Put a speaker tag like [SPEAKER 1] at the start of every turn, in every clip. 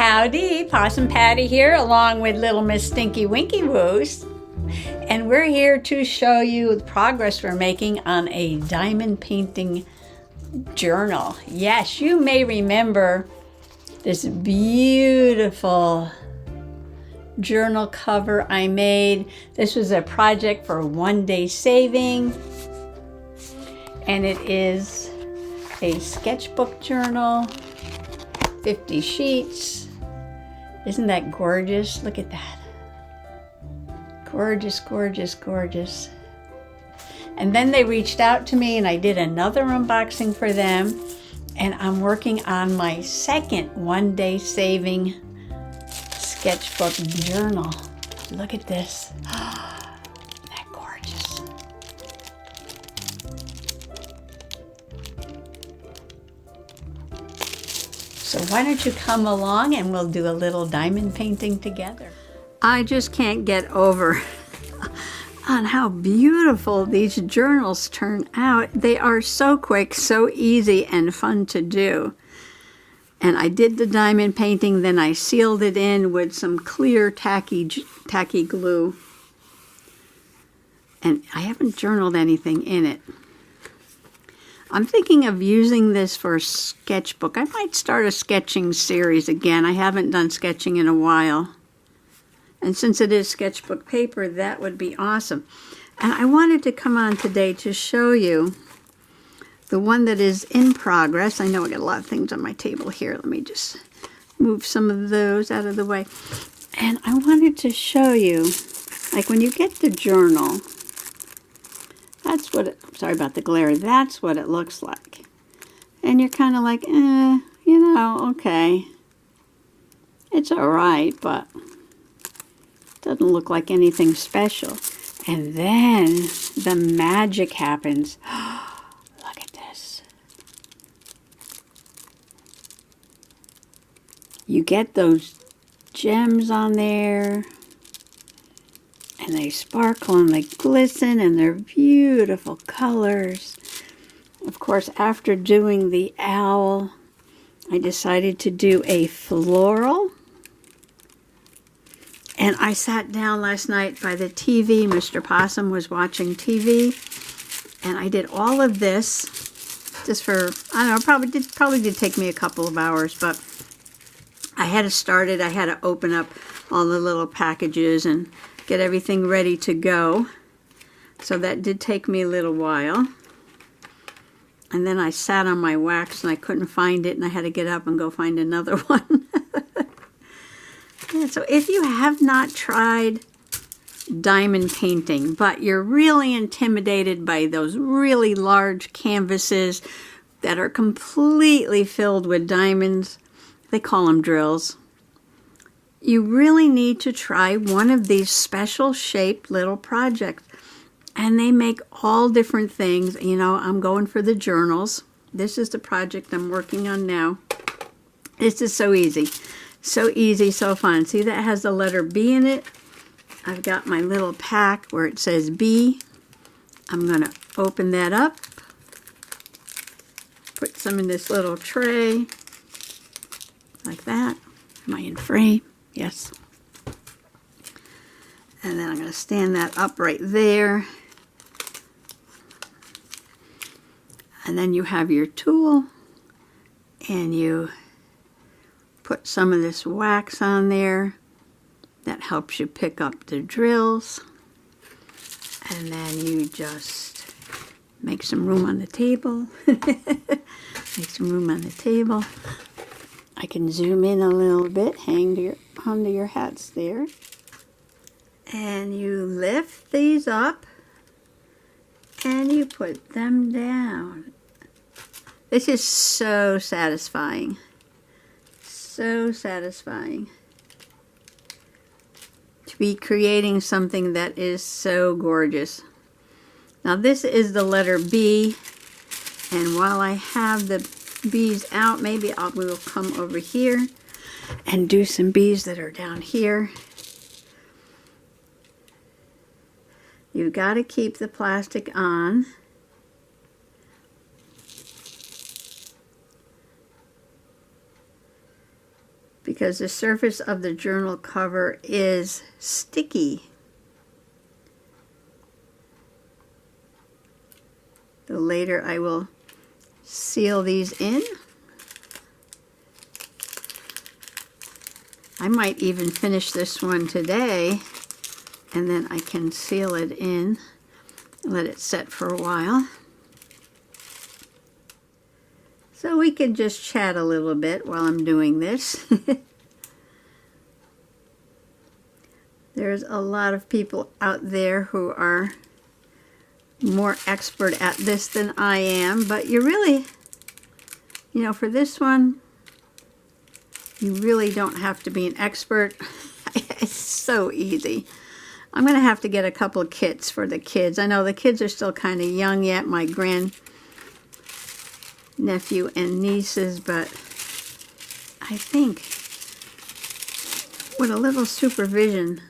[SPEAKER 1] Howdy, Possum Patty here along with little Miss Stinky Winky Woos. And we're here to show you the progress we're making on a diamond painting journal. Yes, you may remember this beautiful journal cover I made. This was a project for One Day Saving. And it is a sketchbook journal, 50 sheets. Isn't that gorgeous? Look at that. Gorgeous, gorgeous, gorgeous. And then they reached out to me and I did another unboxing for them. And I'm working on my second One Day Saving sketchbook journal. Look at this. Isn't that gorgeous? So why don't you come along and we'll do a little diamond painting together. I just can't get over on how beautiful these journals turn out. They are so quick, so easy, and fun to do. And I did the diamond painting, then I sealed it in with some clear tacky glue. And I haven't journaled anything in it. I'm thinking of using this for a sketchbook. I might start a sketching series again. I haven't done sketching in a while. And since it is sketchbook paper, that would be awesome. And I wanted to come on today to show you the one that is in progress. I know I got a lot of things on my table here. Let me just move some of those out of the way. And I wanted to show you, like when you get the journal, that's what sorry about the glare, that's what it looks like. And you're kind of like, you know, okay. It's all right, but doesn't look like anything special. And then the magic happens. Look at this. You get those gems on there. And they sparkle and they glisten and they're beautiful colors. Of course, after doing the owl, I decided to do a floral. And I sat down last night by the TV. Mr. Possum was watching TV. And I did all of this just for, I don't know, probably did take me a couple of hours. But I had to start it. I had to open up all the little packages and get everything ready to go. So that did take me a little while. And then I sat on my wax and I couldn't find it and I had to get up and go find another one. Yeah, so if you have not tried diamond painting, but you're really intimidated by those really large canvases that are completely filled with diamonds, they call them drills. You really need to try one of these special shaped little projects. And they make all different things. You know, I'm going for the journals. This is the project I'm working on now. This is so easy. So easy, so fun. See, that has the letter B in it. I've got my little pack where it says B. I'm going to open that up. Put some in this little tray. Like that. Am I in frame? Yes. And then I'm going to stand that up right there. And then you have your tool. And you put some of this wax on there. That helps you pick up the drills. And then you just make some room on the table. Make some room on the table. I can zoom in a little bit, hang onto your hats there. And you lift these up and you put them down. This is so satisfying. So satisfying. To be creating something that is so gorgeous. Now this is the letter B. And while I have the bees out, maybe we'll come over here and do some bees that are down here. You've got to keep the plastic on. because the surface of the journal cover is sticky. So later I will seal these in. I might even finish this one today, and then I can seal it in, let it set for a while. So we can just chat a little bit while I'm doing this. There's a lot of people out there who are more expert at this than I am, but you really, you know, for this one, you really don't have to be an expert. It's so easy. I'm going to have to get a couple of kits for the kids. I know the kids are still kind of young yet, my nephew and nieces, but I think with a little supervision,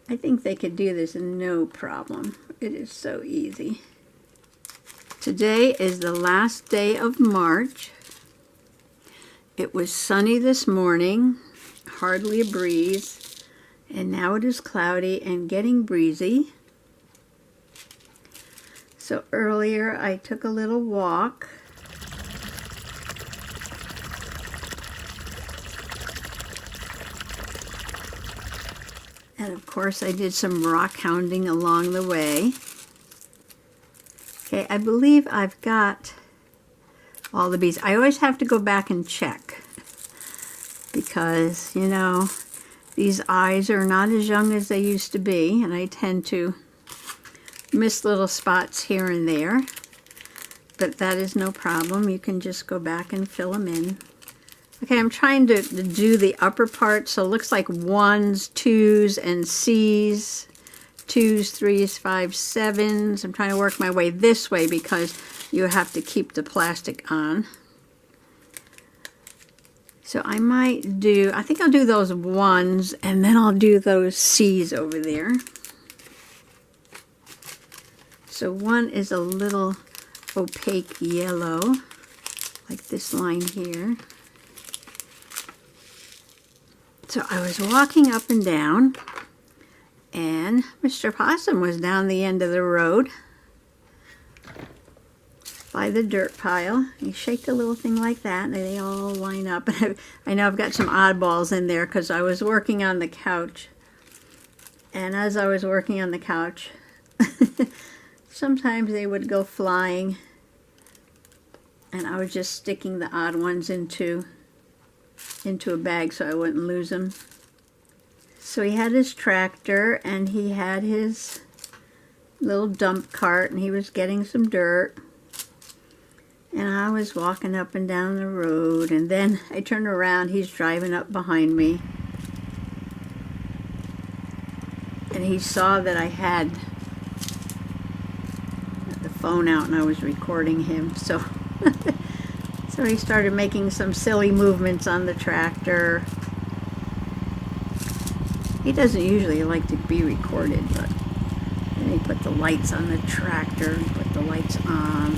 [SPEAKER 1] I think they could do this no problem. It is so easy. Today is the last day of March. It was sunny this morning, hardly a breeze, and now it is cloudy and getting breezy. So earlier I took a little walk. And of course I did some rock hounding along the way. Okay, I believe I've got all the bees. I always have to go back and check because, you know, these eyes are not as young as they used to be, and I tend to miss little spots here and there, but that is no problem. You can just go back and fill them in. Okay, I'm trying to do the upper part, so it looks like 1s, 2s, and C's, 2s, 3s, 5s, 7s. I'm trying to work my way this way because you have to keep the plastic on. So I might do, I think I'll do those 1s, and then I'll do those C's over there. So 1 is a little opaque yellow, like this line here. So I was walking up and down, and Mr. Possum was down the end of the road by the dirt pile. You shake the little thing like that, and they all line up. I know I've got some oddballs in there because I was working on the couch. And as I was working on the couch, sometimes they would go flying, and I was just sticking the odd ones into a bag so I wouldn't lose them. So he had his tractor, and he had his little dump cart, and he was getting some dirt. And I was walking up and down the road, and then I turned around, he's driving up behind me. And he saw that I had the phone out and I was recording him, so so he started making some silly movements on the tractor. He doesn't usually like to be recorded, but then he put the lights on the tractor and put the lights on.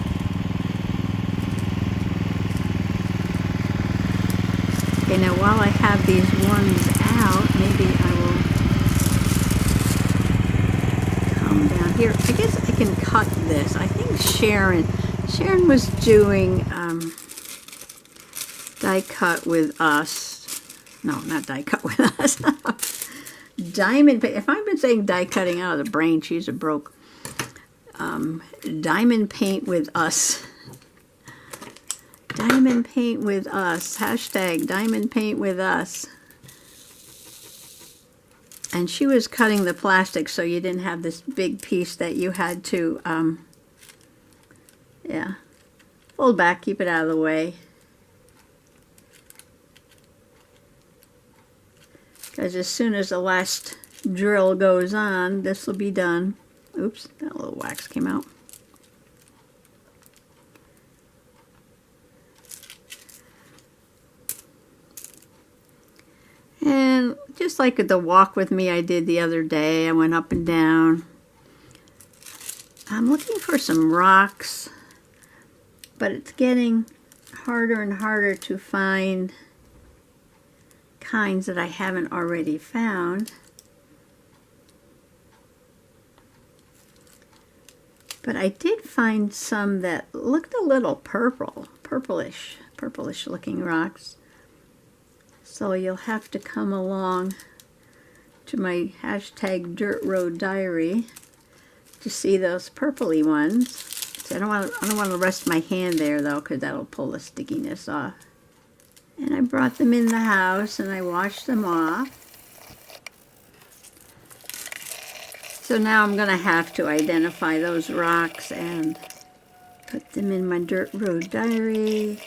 [SPEAKER 1] Okay, now while I have these 1s out, maybe I will come down here. I guess I can cut this. I think Sharon was doing die cut with us. No, not die cut with us. Diamond paint. If I've been saying die cutting out of the brain, she's a broke. Diamond paint with us. Diamond paint with us. Hashtag diamond paint with us. And she was cutting the plastic so you didn't have this big piece that you had to, yeah, fold back, keep it out of the way. Because as soon as the last drill goes on, this will be done. Oops, that little wax came out. And just like the walk with me I did the other day, I went up and down. I'm looking for some rocks, but it's getting harder and harder to find kinds that I haven't already found. But I did find some that looked a little purplish looking rocks. So you'll have to come along to my hashtag Dirt Road Diary to see those purpley ones. So I don't want to rest my hand there though, because that'll pull the stickiness off. And I brought them in the house and I washed them off. So now I'm going to have to identify those rocks and put them in my Dirt Road Diary.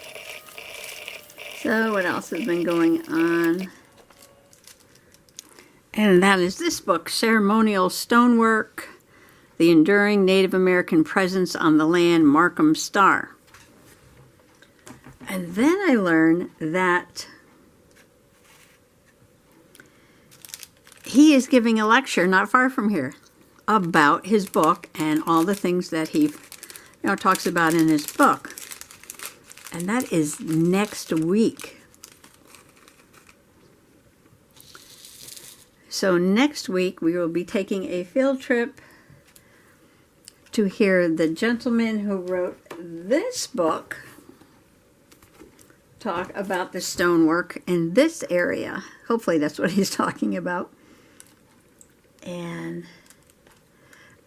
[SPEAKER 1] So what else has been going on? And that is this book, Ceremonial Stonework, The Enduring Native American Presence on the Land, Markham Star. And then I learned that he is giving a lecture not far from here about his book and all the things that he talks about in his book. And that is next week. So next week we will be taking a field trip to hear the gentleman who wrote this book talk about the stonework in this area. Hopefully that's what he's talking about. And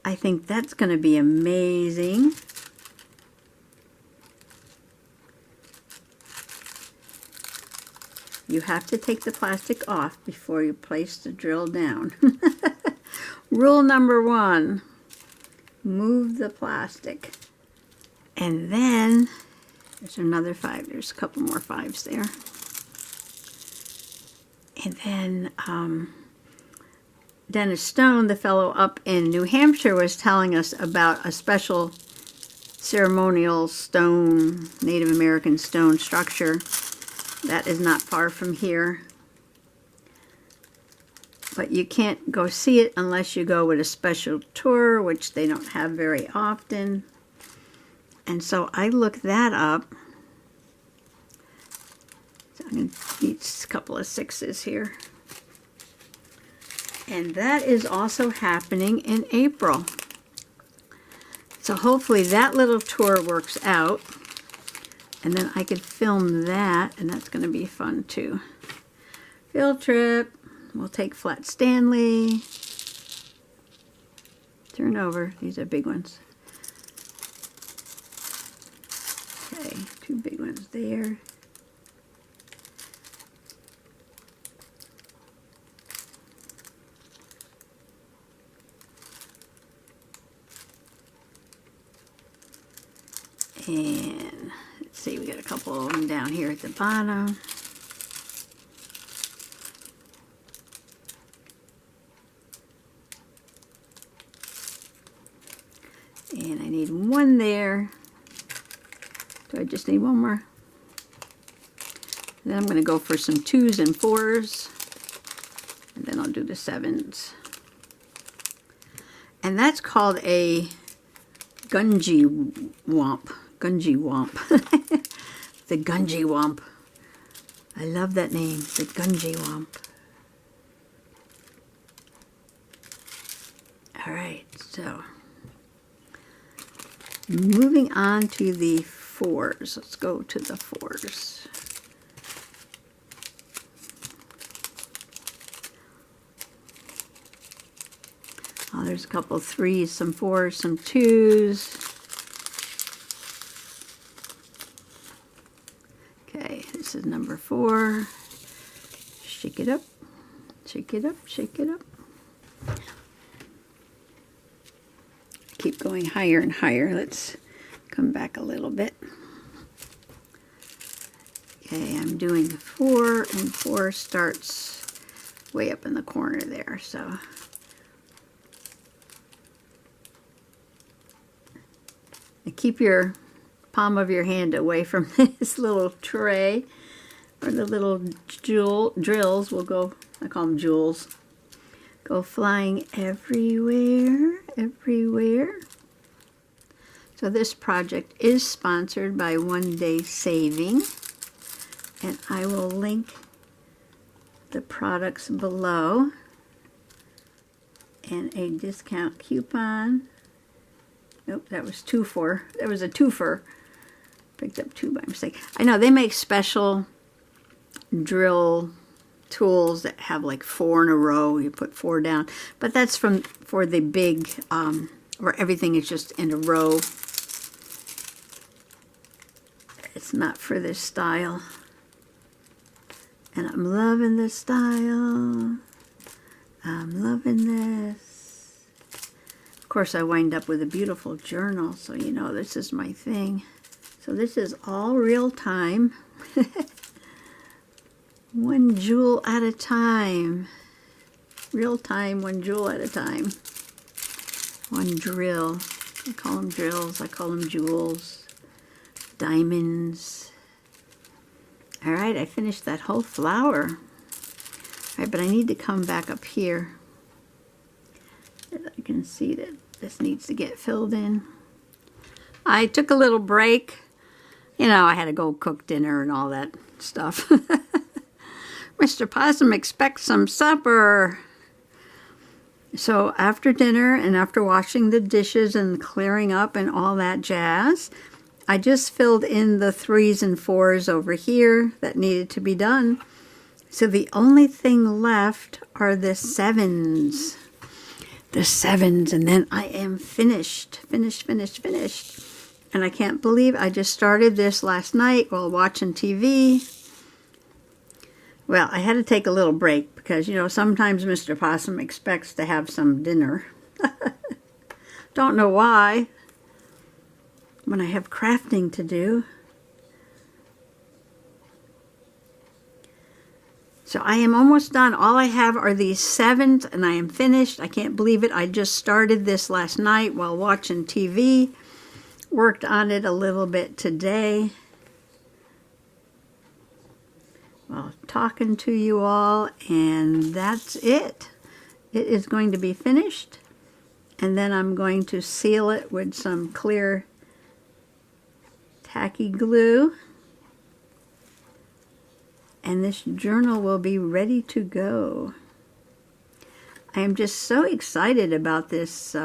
[SPEAKER 1] I think that's going to be amazing. You have to take the plastic off before you place the drill down. Rule number 1, move the plastic. And then there's another 5. There's a couple more 5s there. And then Dennis Stone, the fellow up in New Hampshire, was telling us about a special ceremonial stone, Native American stone structure that is not far from here. But you can't go see it unless you go with a special tour, which they don't have very often. And so I looked that up. So I'm going to need a couple of 6s here. And that is also happening in April. So hopefully that little tour works out. And then I could film that, and that's going to be fun too. Field trip. We'll take Flat Stanley. Turn over. These are big ones. Okay, 2 big ones there. And let's see, we got a couple of them down here at the bottom. And I need 1 there. Do I just need 1 more? Then I'm going to go for some 2s and 4s. And then I'll do the 7s. And that's called a Gunji Womp. Gunji Womp. The Gunji Womp. I love that name, the Gunji Womp. Alright, so moving on to the 4s. Let's go to the 4s. Oh, there's a couple of 3s, some 4s, some 2s. Okay, this is number 4. Shake it up, shake it up, shake it up. Keep going higher and higher. Let's come back a little bit. Okay, I'm doing 4, and 4 starts way up in the corner there, so. And keep your palm of your hand away from this little tray, or the little drills will go, I call them jewels, go flying everywhere, everywhere. So this project is sponsored by One Day Saving, and I will link the products below and a discount coupon. Nope, that was that was a twofer. Picked up 2 by mistake. I know they make special drill tools that have like 4 in a row. You put 4 down, but that's for the big where everything is just in a row. It's not for this style. And I'm loving this style. I'm loving this. Of course, I wind up with a beautiful journal, so you know this is my thing. So this is all real time. 1 jewel at a time. Real time, 1 jewel at a time. 1 drill. I call them drills. I call them jewels. Diamonds. All right, I finished that whole flower. All right, but I need to come back up here. I can see that this needs to get filled in. I took a little break. You know, I had to go cook dinner and all that stuff. Mr. Possum expects some supper. So after dinner and after washing the dishes and clearing up and all that jazz, I just filled in the 3s and 4s over here that needed to be done. So the only thing left are the 7s. The 7s, and then I am finished. Finished. And I can't believe I just started this last night while watching TV. Well, I had to take a little break because, you know, sometimes Mr. Possum expects to have some dinner. Don't know why. When I have crafting to do. So I am almost done. All I have are these 7s and I am finished. I can't believe it. I just started this last night while watching TV. Worked on it a little bit today. Well, talking to you all, and that's it. It is going to be finished. And then I'm going to seal it with some clear tacky glue, and this journal will be ready to go. I am just so excited about this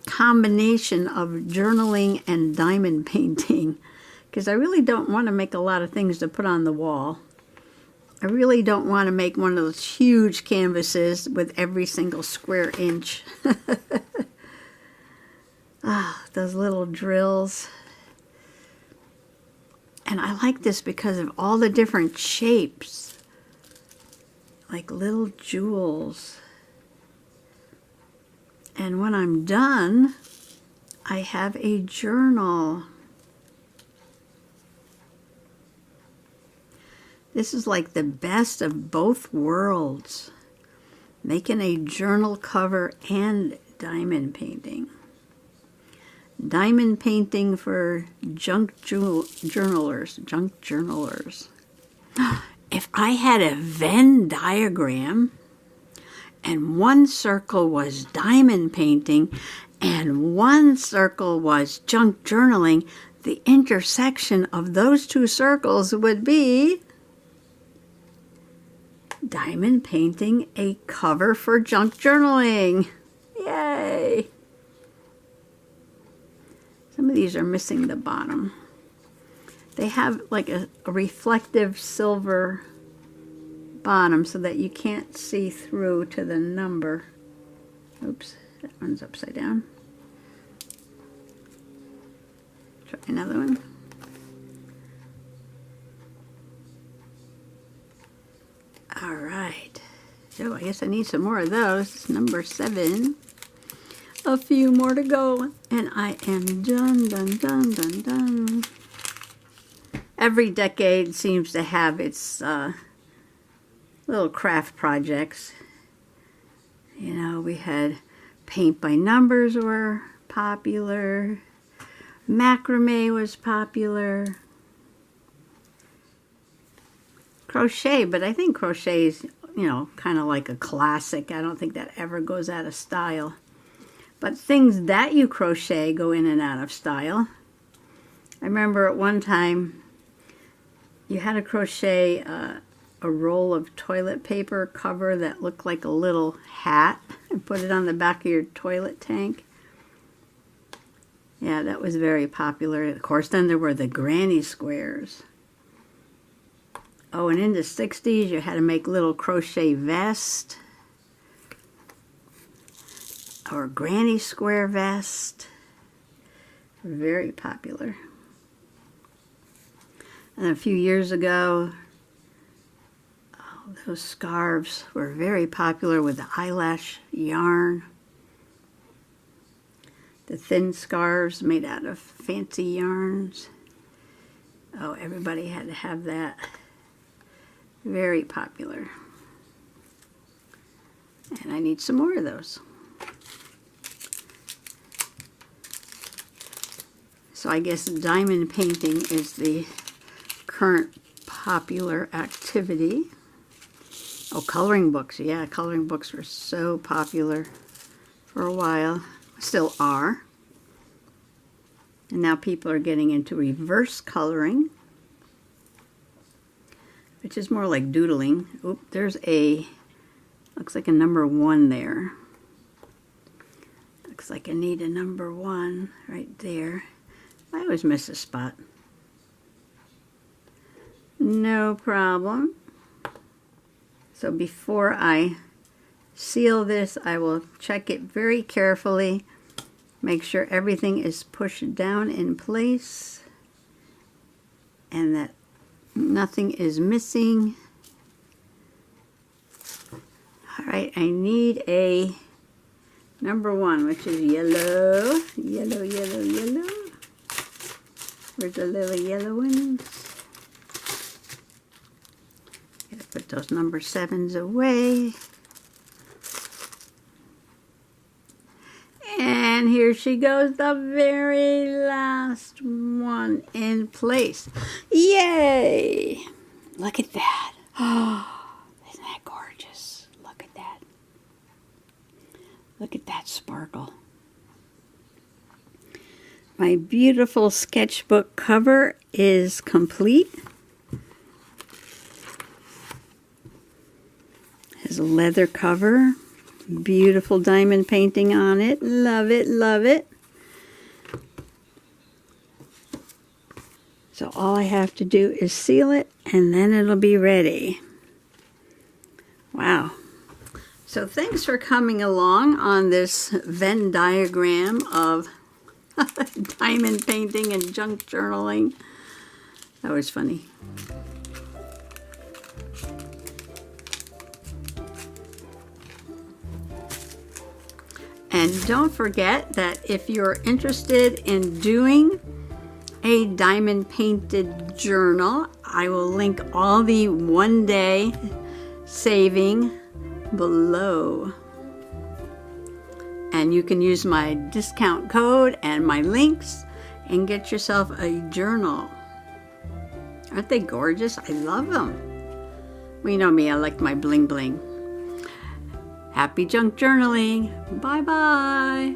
[SPEAKER 1] combination of journaling and diamond painting, because I really don't want to make a lot of things to put on the wall. I really don't want to make one of those huge canvases with every single square inch. Ah, those little drills. And I like this because of all the different shapes. Like little jewels. And when I'm done, I have a journal. This is like the best of both worlds. Making a journal cover and diamond painting. Diamond painting for junk journalers. Junk journalers. If I had a Venn diagram and one circle was diamond painting and one circle was junk journaling, the intersection of those 2 circles would be diamond painting a cover for junk journaling. Yay! Some of these are missing the bottom. They have like a reflective silver bottom so that you can't see through to the number. Oops, that one's upside down. Try another one. All right. So I guess I need some more of those. It's number 7. A few more to go, and I am done. Every decade seems to have its little craft projects. You know, we had paint by numbers were popular. Macrame was popular. Crochet, but I think crochet is, you know, kind of like a classic. I don't think that ever goes out of style. But things that you crochet go in and out of style. I remember at one time you had to crochet a roll of toilet paper cover that looked like a little hat and put it on the back of your toilet tank. Yeah, that was very popular. Of course, then there were the granny squares. Oh, and in the 60s, you had to make little crochet vest or granny square vest. Very popular. And a few years ago, those scarves were very popular with the eyelash yarn. The thin scarves made out of fancy yarns. Oh, everybody had to have that. Very popular. And I need some more of those. So I guess diamond painting is the current popular activity. Oh, coloring books. Yeah, coloring books were so popular for a while. Still are. And now people are getting into reverse coloring, which is more like doodling. Oop, there's a, looks like a number 1 there. Looks like I need a number 1 right there. I always miss a spot. No problem. So before I seal this, I will check it very carefully. Make sure everything is pushed down in place and that nothing is missing. All right, I need a number 1, which is yellow. Yellow, yellow, yellow. Where's the little yellow ones? Gotta put those number 7s away. And here she goes, the very last one in place. Yay! Look at that. Oh, isn't that gorgeous? Look at that. Look at that sparkle. My beautiful sketchbook cover is complete. Has a leather cover. Beautiful diamond painting on it. Love it, love it. So all I have to do is seal it and then it'll be ready. Wow. So thanks for coming along on this Venn diagram of diamond painting and junk journaling. That was funny. And don't forget that if you're interested in doing a diamond painted journal, I will link all the one-day saving below. And you can use my discount code and my links and get yourself a journal. Aren't they gorgeous? I love them. Well, you know me, I like my bling bling. Happy junk journaling. Bye-bye.